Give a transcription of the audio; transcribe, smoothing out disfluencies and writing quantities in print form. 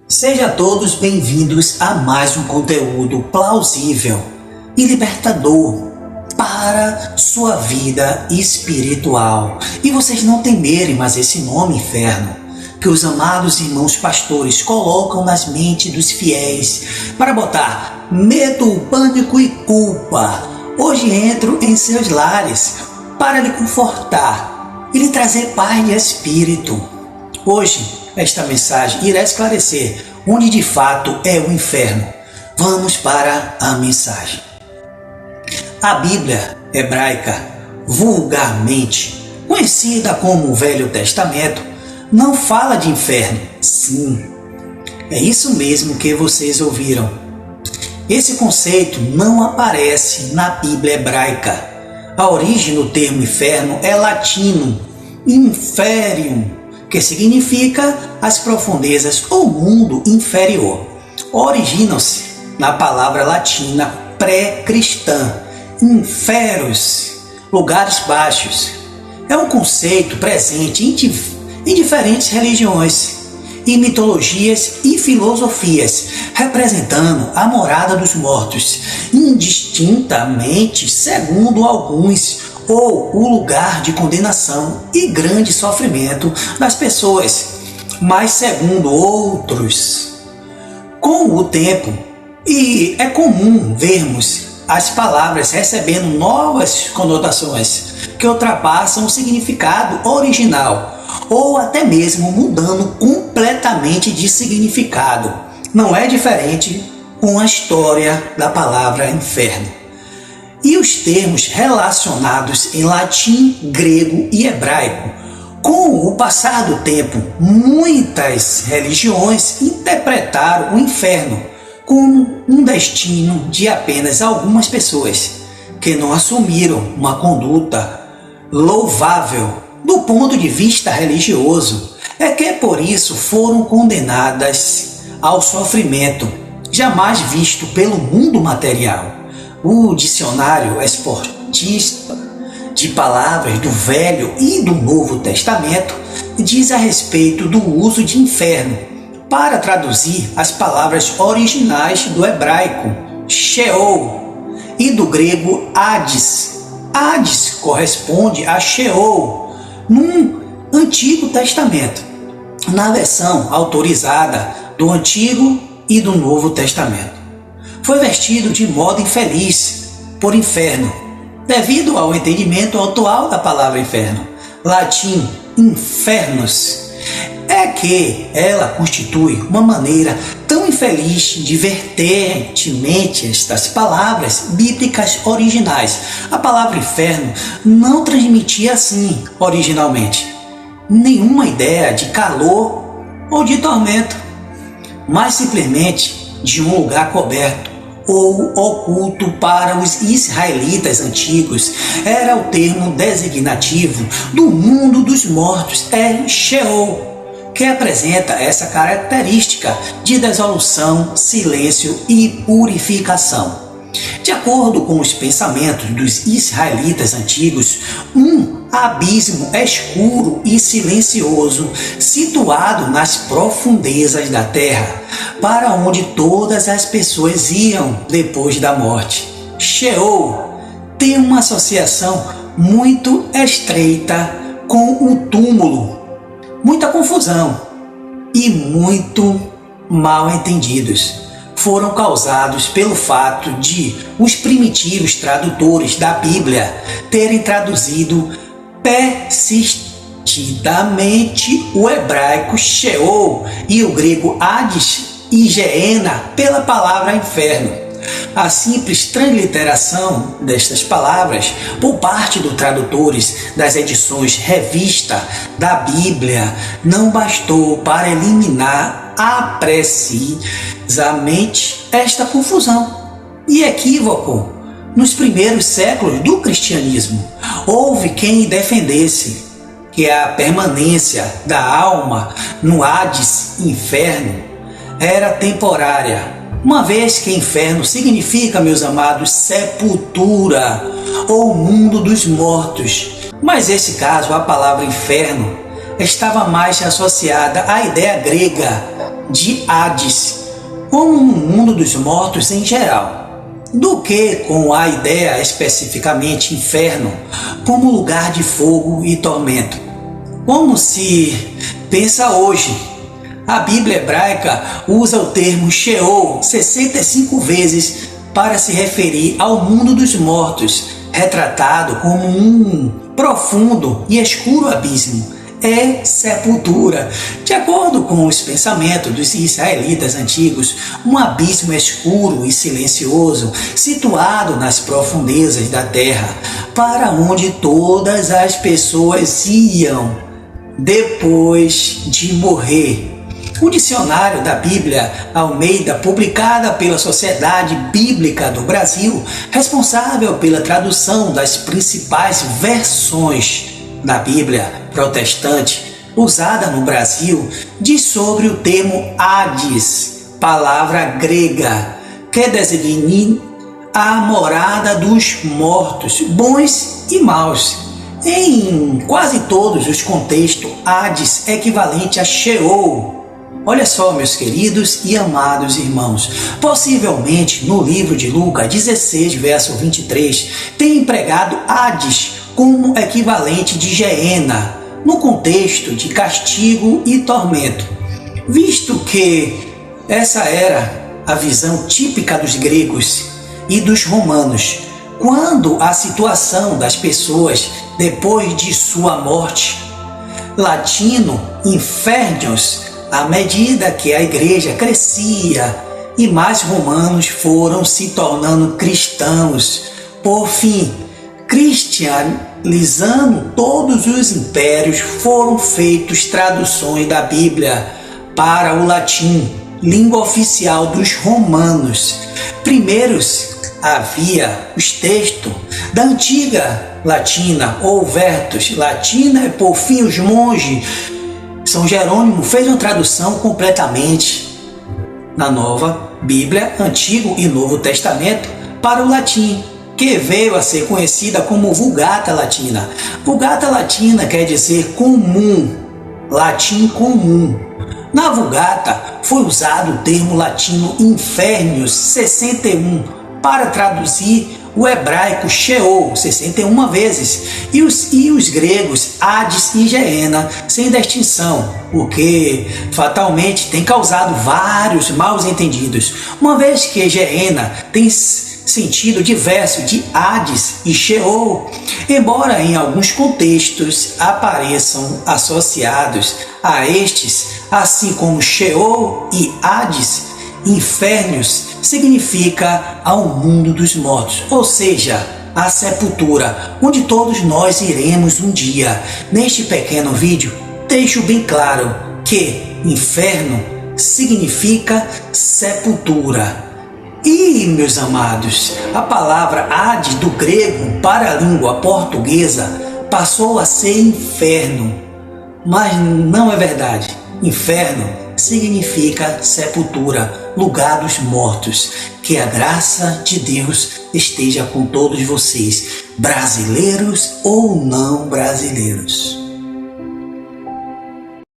Sejam todos bem-vindos a mais um conteúdo plausível e libertador para sua vida espiritual. E vocês não temerem mais esse nome inferno que os amados irmãos pastores colocam nas mentes dos fiéis para botar medo, pânico e culpa. Hoje entro em seus lares para lhe confortar e lhe trazer paz de espírito. Hoje, esta mensagem irá esclarecer onde de fato é o inferno. Vamos para a mensagem. A Bíblia hebraica, vulgarmente conhecida como o Velho Testamento, não fala de inferno. Sim, é isso mesmo que vocês ouviram. Esse conceito não aparece na Bíblia hebraica. A origem do termo inferno é latino, inferium, que significa as profundezas ou mundo inferior. Originam-se na palavra latina pré-cristã, inferos, lugares baixos. É um conceito presente em diferentes religiões e mitologias e filosofias, representando a morada dos mortos, indistintamente, segundo alguns, ou o lugar de condenação e grande sofrimento das pessoas, mas segundo outros. Com o tempo, e é comum vermos as palavras recebendo novas conotações que ultrapassam o significado original, ou até mesmo mudando completamente de significado. Não é diferente com a história da palavra inferno. E os termos relacionados em latim, grego e hebraico. Com o passar do tempo, muitas religiões interpretaram o inferno como um destino de apenas algumas pessoas que não assumiram uma conduta louvável do ponto de vista religioso. É que por isso foram condenadas ao sofrimento jamais visto pelo mundo material. O dicionário esportista de palavras do Velho e do Novo Testamento diz a respeito do uso de inferno para traduzir as palavras originais do hebraico Sheol e do grego Hades. Hades corresponde a Sheol no Antigo Testamento, na versão autorizada do Antigo e do Novo Testamento. Foi vestido de modo infeliz por inferno, devido ao entendimento atual da palavra inferno, latim infernus, é que ela constitui uma maneira tão infeliz de vertentemente estas palavras bíblicas originais. A palavra inferno não transmitia assim originalmente nenhuma ideia de calor ou de tormento, mas simplesmente de um lugar coberto ou oculto. Para os israelitas antigos, era o termo designativo do mundo dos mortos, é Sheol, que apresenta essa característica de dissolução, silêncio e purificação. De acordo com os pensamentos dos israelitas antigos, um abismo escuro e silencioso, situado nas profundezas da terra, para onde todas as pessoas iam depois da morte. Sheol tem uma associação muito estreita com o túmulo, muita confusão e muito mal entendidos foram causados pelo fato de os primitivos tradutores da Bíblia terem traduzido persistidamente o hebraico Sheol e o grego Hades e Geena pela palavra inferno. A simples transliteração destas palavras por parte dos tradutores das edições revista da Bíblia não bastou para eliminar precisamente esta confusão e equívoco. Nos primeiros séculos do cristianismo, houve quem defendesse que a permanência da alma no Hades, inferno, era temporária, uma vez que inferno significa, meus amados, sepultura ou mundo dos mortos. Mas nesse caso, a palavra inferno estava mais associada à ideia grega de Hades, como um mundo dos mortos em geral, do que com a ideia especificamente inferno, como lugar de fogo e tormento. Como se pensa hoje, a Bíblia hebraica usa o termo Sheol 65 vezes para se referir ao mundo dos mortos, retratado como um profundo e escuro abismo. É sepultura. De acordo com os pensamentos dos israelitas antigos, um abismo escuro e silencioso, situado nas profundezas da terra, para onde todas as pessoas iam depois de morrer. O dicionário da Bíblia Almeida, publicada pela Sociedade Bíblica do Brasil, responsável pela tradução das principais versões da Bíblia protestante usada no Brasil, diz sobre o termo Hades, palavra grega, que designa a morada dos mortos, bons e maus. Em quase todos os contextos, Hades é equivalente a Sheol. Olha só, meus queridos e amados irmãos, possivelmente no livro de Lucas 16, verso 23, tem empregado Hades como equivalente de Geena, no contexto de castigo e tormento, visto que essa era a visão típica dos gregos e dos romanos, quando a situação das pessoas depois de sua morte. Latino, infernos, à medida que a igreja crescia e mais romanos foram se tornando cristãos. Por fim, cristianizando todos os impérios, foram feitas traduções da Bíblia para o latim, língua oficial dos romanos. Primeiros havia os textos da antiga latina ou Vertus latina e por fim os monges. São Jerônimo fez uma tradução completamente na nova Bíblia, Antigo e Novo Testamento, para o latim, que veio a ser conhecida como Vulgata Latina. Vulgata Latina quer dizer comum, latim comum. Na Vulgata foi usado o termo latino Infernius 61 para traduzir o hebraico Sheol 61 vezes e os gregos Hades e Geena sem distinção, o que fatalmente tem causado vários maus entendidos, uma vez que Geena tem sentido diverso de Hades e Sheol, embora em alguns contextos apareçam associados a estes, assim como Sheol e Hades. Infernos significa ao mundo dos mortos, ou seja, a sepultura, onde todos nós iremos um dia. Neste pequeno vídeo, deixo bem claro que inferno significa sepultura. E, meus amados, a palavra Hades do grego para a língua portuguesa passou a ser inferno, mas não é verdade. Inferno significa sepultura, lugar dos mortos. Que a graça de Deus esteja com todos vocês, brasileiros ou não brasileiros.